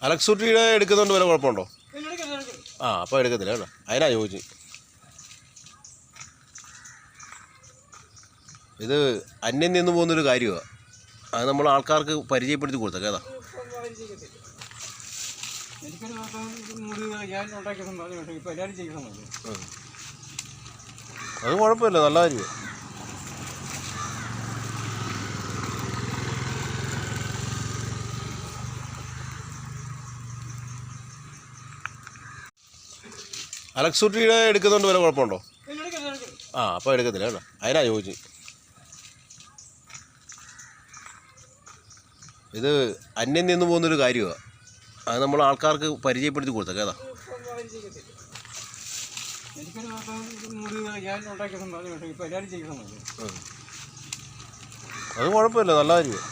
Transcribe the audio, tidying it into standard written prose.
അലക്സുട്ടിയുടെ എടുക്കുന്നുണ്ട് വല്ല കുഴപ്പമുണ്ടോ? ആ അപ്പോൾ എടുക്കത്തില്ല കേട്ടോ, അതിനാ ചോദിച്ചു. ഇത് അന്യം നിന്ന് പോകുന്നൊരു കാര്യമാണ്. അത് നമ്മൾ ആൾക്കാർക്ക് പരിചയപ്പെടുത്തി കൊടുത്തേക്ക്. ഏതാ അത് കുഴപ്പമില്ല, നല്ല കാര്യമാണ്. അലക്സുട്ടിയുടെ എടുക്കുന്നുണ്ട് വല്ല കുഴപ്പമുണ്ടോ? ആ അപ്പോൾ എടുക്കത്തില്ല കേട്ടോ, അതിനാ ചോദിച്ചു. ഇത് അന്യം നിന്ന് പോകുന്നൊരു കാര്യമാണ്. അത് നമ്മൾ ആൾക്കാർക്ക് പരിചയപ്പെടുത്തി കൊടുത്തേക്ക്. ഏതാ അത് കുഴപ്പമില്ല, നല്ല കാര്യമാണ്.